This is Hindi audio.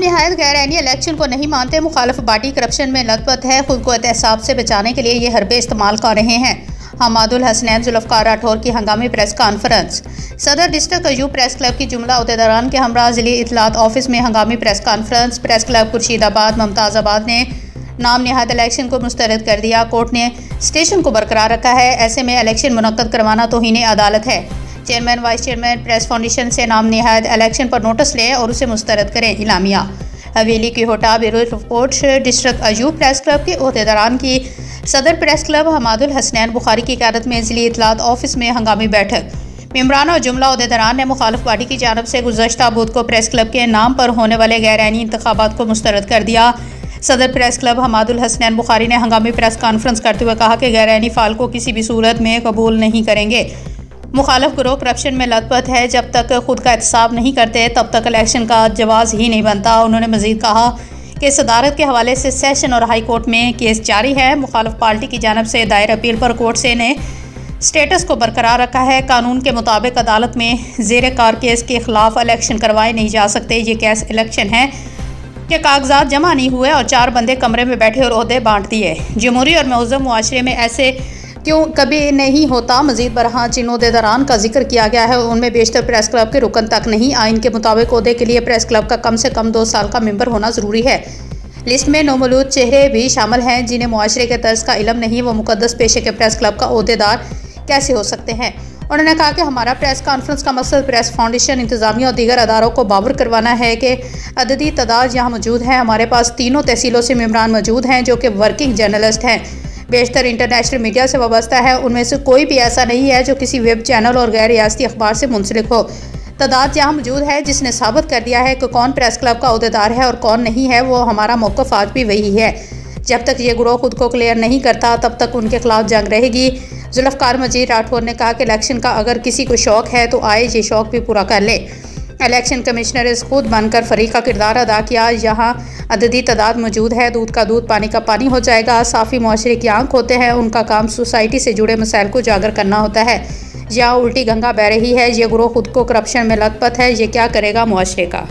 नहायत गैर-आईनी इलेक्शन को नहीं मानते, मुखालिफ पार्टी करप्शन में लथपथ है, खुद को एहतसाब से बचाने के लिए ये हरबे इस्तेमाल कर रहे हैं। हमादुल हसनैन जुल्फ़िकार राठौर की हंगामी प्रेस कॉन्फ्रेंस। सदर डिस्ट्रिक्ट अयूब प्रेस क्लब की जुमला अहदेदारान के हमरा ज़िली इत्तलात ऑफिस में हंगामी प्रेस कॉन्फ्रेंस। प्रेस क्लब खुर्शीदाबाद मुमताज़ाबाद ने नाम नहायत इलेक्शन को मुस्तरद कर दिया। कोर्ट ने स्टेशन को बरकरार रखा है, ऐसे में इलेक्शन मुनक्कद करवाना तौहीन अदालत है। Chairman vice chairman press foundation से नाम नहायत इलेक्शन पर नोटिस लें और उसे मुस्तरद करें। इलामिया हवेली की होटा bureau report. District Ayub press club के अहदेदारान की सदर प्रेस क्लब हमादुल हसनैन बुखारी की क़यादत में ज़िली इत्तलात ऑफिस में हंगामी बैठक। मेम्बरान और जुमला अहदेदारान ने मुखालिफ पार्टी की जानिब से गुज़श्ता बुध को प्रेस क्लब के नाम पर होने वाले गैर-आईनी इंतखाबात को मुस्तरद कर दिया। सदर प्रेस क्लब हमादुल हसनैन बुखारी ने हंगामी प्रेस कॉन्फ्रेंस करते हुए कहा कि गैर-आईनी फ़ाल को किसी भी सूरत में कबूल नहीं करेंगे। मुखालिफ ग्रोह करप्शन में लथपथ है, जब तक खुद का एहतसाब नहीं करते तब तक इलेक्शन का जवाज़ ही नहीं बनता। उन्होंने मज़ीद कहा कि सदारत के हवाले से सेशन और हाई कोर्ट में केस जारी है। मुखालिफ पार्टी की जानिब से दायर अपील पर कोर्ट से ने स्टेटस को बरकरार रखा है। कानून के मुताबिक अदालत में ज़ेर कार केस के खिलाफ इलेक्शन करवाए नहीं जा सकते। ये केस इलेक्शन है कि कागजात जमा नहीं हुए और 4 बंदे कमरे में बैठे और ओहदे बांट दिए। जमहूरी और मौजूद मुआशरे में ऐसे क्यों कभी नहीं होता। मजीद बरहा जिन अहदेदारान का जिक्र किया गया है उनमें बेशतर प्रेस क्लब के रुकन तक नहीं। आइन के मुताबिक ओहदे के लिए प्रेस क्लब का कम से कम 2 साल का मेंबर होना ज़रूरी है। लिस्ट में नौमौजूद चेहरे भी शामिल हैं जिन्हें मुआशरे के तर्ज का इलम नहीं। वो मुकद्दस पेशे के प्रेस क्लब का अहदेदार कैसे हो सकते हैं। उन्होंने कहा कि हमारा प्रेस कॉन्फ्रेंस का मकसद प्रेस फाउंडेशन, इंतजामिया और दीगर अदारों को बावर करवाना है कि अददी तादाद यहाँ मौजूद है। हमारे पास तीनों तहसीलों से मेम्बरान मौजूद हैं जो कि वर्किंग जर्नलिस्ट हैं, बेशतर इंटरनेशनल मीडिया से वाबस्ता है। उनमें से कोई भी ऐसा नहीं है जो किसी वेब चैनल और गैर रियासती अखबार से मुंसलिक हो। तादाद यहाँ मौजूद है जिसने साबित कर दिया है कि कौन प्रेस क्लब का अहदेदार है और कौन नहीं है। वो हमारा मौक़िफ़ आज भी वही है। जब तक ये ग्रोह खुद को क्लियर नहीं करता तब तक उनके खिलाफ जंग रहेगी। जुल्फ़िकार मजीद राठौर ने कहा कि इलेक्शन का अगर किसी को शौक़ है तो आए ये शौक़ भी पूरा कर ले। इलेक्शन कमिश्नर खुद बनकर फरीक का किरदार अदा किया। यहाँ अददी तादाद मौजूद है, दूध का दूध पानी का पानी हो जाएगा। साफ़ी मुआशरे की आंख होते हैं, उनका काम सोसाइटी से जुड़े मसाइल को उजागर करना होता है। यहाँ उल्टी गंगा बह रही है। ये ग्रोह खुद को करप्शन में लथपथ है, ये क्या करेगा मुआशरे का।